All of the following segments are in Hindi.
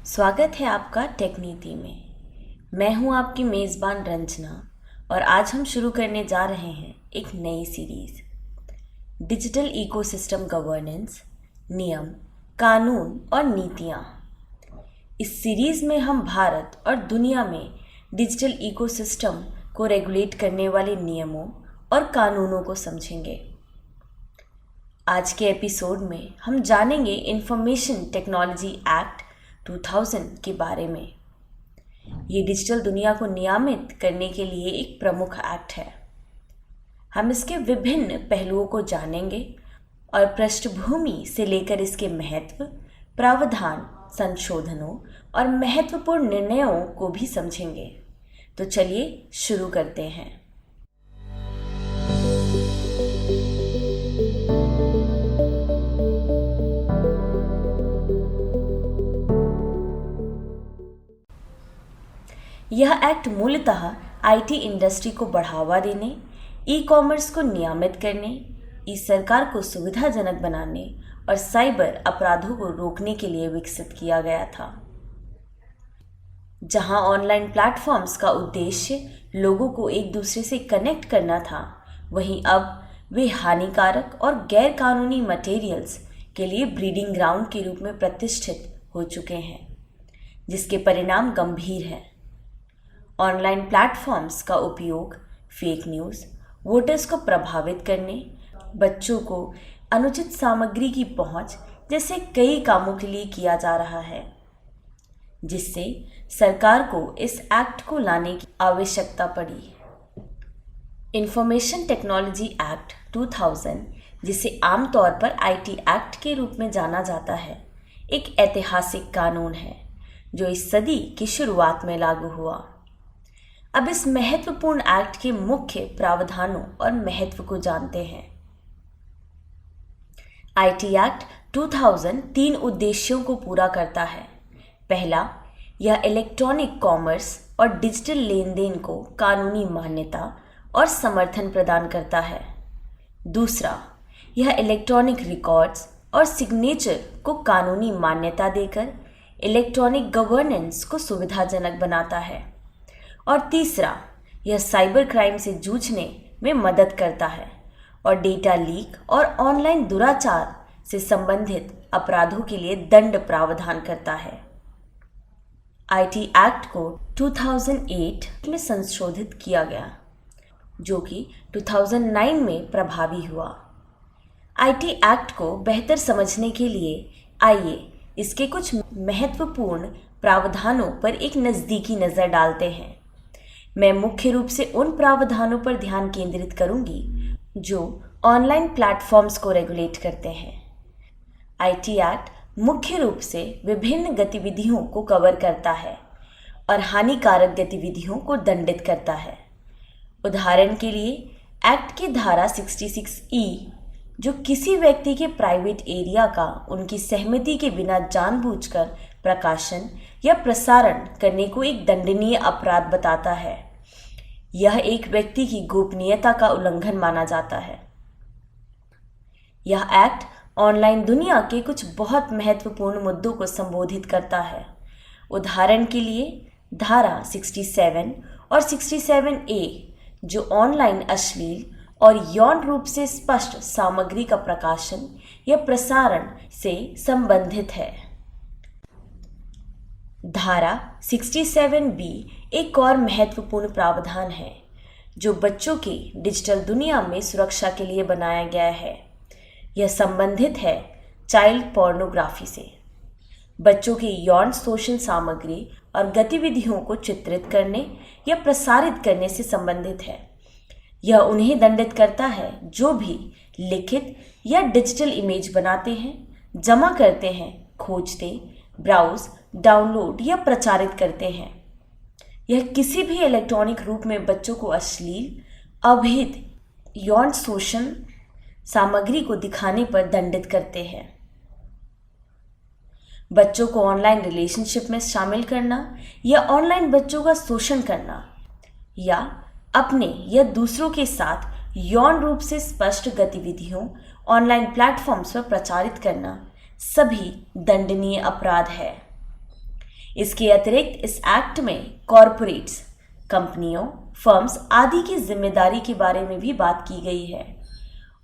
स्वागत है आपका टेक नीति में। मैं हूं आपकी मेज़बान रंजना और आज हम शुरू करने जा रहे हैं एक नई सीरीज़ डिजिटल इकोसिस्टम गवर्नेंस, नियम, कानून और नीतियां। इस सीरीज़ में हम भारत और दुनिया में डिजिटल इकोसिस्टम को रेगुलेट करने वाले नियमों और कानूनों को समझेंगे। आज के एपिसोड में हम जानेंगे इंफॉर्मेशन टेक्नोलॉजी एक्ट 2000 के बारे में। ये डिजिटल दुनिया को नियमित करने के लिए एक प्रमुख एक्ट है। हम इसके विभिन्न पहलुओं को जानेंगे और पृष्ठभूमि से लेकर इसके महत्व, प्रावधान, संशोधनों और महत्वपूर्ण निर्णयों को भी समझेंगे। तो चलिए शुरू करते हैं। यह एक्ट मूलतः आईटी इंडस्ट्री को बढ़ावा देने, ई कॉमर्स को नियमित करने, ई सरकार को सुविधाजनक बनाने और साइबर अपराधों को रोकने के लिए विकसित किया गया था। जहां ऑनलाइन प्लेटफॉर्म्स का उद्देश्य लोगों को एक दूसरे से कनेक्ट करना था, वहीं अब वे हानिकारक और गैर कानूनी मटेरियल्स के लिए ब्रीडिंग ग्राउंड के रूप में प्रतिष्ठित हो चुके हैं, जिसके परिणाम गंभीर हैं। ऑनलाइन प्लेटफॉर्म्स का उपयोग फेक न्यूज़, वोटर्स को प्रभावित करने, बच्चों को अनुचित सामग्री की पहुंच जैसे कई कामों के लिए किया जा रहा है, जिससे सरकार को इस एक्ट को लाने की आवश्यकता पड़ी। इंफॉर्मेशन टेक्नोलॉजी एक्ट 2000, जिसे आमतौर पर आईटी एक्ट के रूप में जाना जाता है, एक ऐतिहासिक कानून है जो इस सदी की शुरुआत में लागू हुआ। अब इस महत्वपूर्ण एक्ट के मुख्य प्रावधानों और महत्व को जानते हैं। आईटी एक्ट 2000 तीन उद्देश्यों को पूरा करता है। पहला, यह इलेक्ट्रॉनिक कॉमर्स और डिजिटल लेन देन को कानूनी मान्यता और समर्थन प्रदान करता है। दूसरा, यह इलेक्ट्रॉनिक रिकॉर्ड्स और सिग्नेचर को कानूनी मान्यता देकर इलेक्ट्रॉनिक गवर्नेंस को सुविधाजनक बनाता है। और तीसरा, यह साइबर क्राइम से जूझने में मदद करता है और डेटा लीक और ऑनलाइन दुराचार से संबंधित अपराधों के लिए दंड प्रावधान करता है। आईटी एक्ट को 2008 में संशोधित किया गया, जो कि 2009 में प्रभावी हुआ। आईटी एक्ट को बेहतर समझने के लिए आइए इसके कुछ महत्वपूर्ण प्रावधानों पर एक नज़दीकी नज़र डालते हैं। मैं मुख्य रूप से उन प्रावधानों पर ध्यान केंद्रित करूंगी जो ऑनलाइन प्लेटफॉर्म्स को रेगुलेट करते हैं। आईटी एक्ट मुख्य रूप से विभिन्न गतिविधियों को कवर करता है और हानिकारक गतिविधियों को दंडित करता है। उदाहरण के लिए, एक्ट की धारा 66E, जो किसी व्यक्ति के प्राइवेट एरिया का उनकी सहमति के बिना जानबूझकर प्रकाशन या प्रसारण करने को एक दंडनीय अपराध बताता है। यह एक व्यक्ति की गोपनीयता का उल्लंघन माना जाता है। यह एक्ट ऑनलाइन दुनिया के कुछ बहुत महत्वपूर्ण मुद्दों को संबोधित करता है। उदाहरण के लिए, धारा 67 और 67A, जो ऑनलाइन अश्लील और यौन रूप से स्पष्ट सामग्री का प्रकाशन या प्रसारण से संबंधित है। धारा 67B एक और महत्वपूर्ण प्रावधान है जो बच्चों की डिजिटल दुनिया में सुरक्षा के लिए बनाया गया है। यह संबंधित है चाइल्ड पोर्नोग्राफी से। बच्चों की यौन शोषण सामग्री और गतिविधियों को चित्रित करने या प्रसारित करने से संबंधित है। यह उन्हें दंडित करता है जो भी लिखित या डिजिटल इमेज बनाते हैं, जमा करते हैं, खोजते, ब्राउज, डाउनलोड या प्रचारित करते हैं। यह किसी भी इलेक्ट्रॉनिक रूप में बच्चों को अश्लील, अवैध, यौन शोषण सामग्री को दिखाने पर दंडित करते हैं। बच्चों को ऑनलाइन रिलेशनशिप में शामिल करना या ऑनलाइन बच्चों का शोषण करना या अपने या दूसरों के साथ यौन रूप से स्पष्ट गतिविधियों ऑनलाइन प्लेटफॉर्म्स पर प्रचारित करना सभी दंडनीय अपराध है। इसके अतिरिक्त इस एक्ट में कॉरपोरेट्स, कंपनियों, फर्म्स आदि की जिम्मेदारी के बारे में भी बात की गई है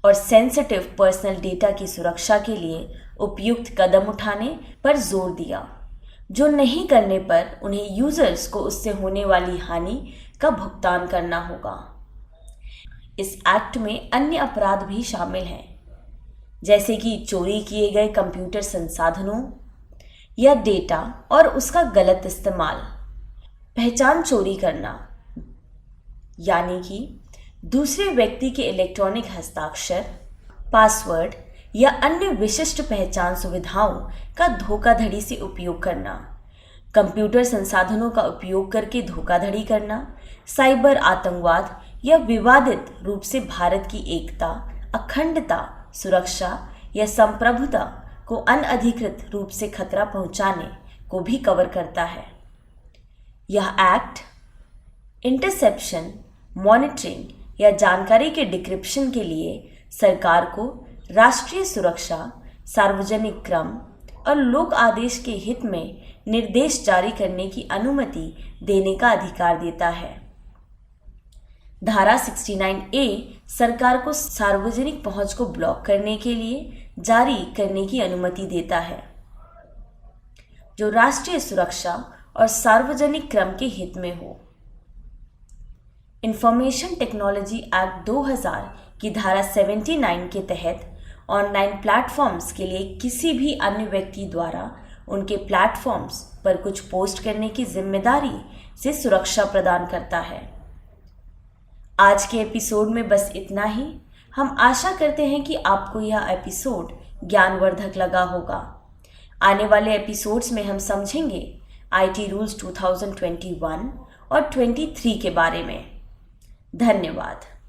और सेंसिटिव पर्सनल डेटा की सुरक्षा के लिए उपयुक्त कदम उठाने पर जोर दिया, जो नहीं करने पर उन्हें यूजर्स को उससे होने वाली हानि का भुगतान करना होगा। इस एक्ट में अन्य अपराध भी शामिल हैं, जैसे कि चोरी किए गए कंप्यूटर संसाधनों या डेटा और उसका गलत इस्तेमाल, पहचान चोरी करना, यानी कि दूसरे व्यक्ति के इलेक्ट्रॉनिक हस्ताक्षर, पासवर्ड या अन्य विशिष्ट पहचान सुविधाओं का धोखाधड़ी से उपयोग करना, कंप्यूटर संसाधनों का उपयोग करके धोखाधड़ी करना, साइबर आतंकवाद या विवादित रूप से भारत की एकता, अखंडता, सुरक्षा या संप्रभुता को अनधिकृत रूप से खतरा पहुंचाने को भी कवर करता है। यह एक्ट इंटरसेप्शन, मॉनिटरिंग या जानकारी के डिक्रिप्शन के लिए सरकार को राष्ट्रीय सुरक्षा, सार्वजनिक क्रम और लोक आदेश के हित में निर्देश जारी करने की अनुमति देने का अधिकार देता है। धारा 69A सरकार को सार्वजनिक पहुंच को ब्लॉक करने के लिए जारी करने की अनुमति देता है, जो राष्ट्रीय सुरक्षा और सार्वजनिक क्रम के हित में हो। इंफॉर्मेशन टेक्नोलॉजी एक्ट 2000 की धारा 79 के तहत ऑनलाइन प्लेटफॉर्म्स के लिए किसी भी अन्य व्यक्ति द्वारा उनके प्लेटफॉर्म्स पर कुछ पोस्ट करने की जिम्मेदारी से सुरक्षा प्रदान करता है। आज के एपिसोड में बस इतना ही। हम आशा करते हैं कि आपको यह एपिसोड ज्ञानवर्धक लगा होगा। आने वाले एपिसोड्स में हम समझेंगे IT रूल्स 2021 और 23 के बारे में। धन्यवाद।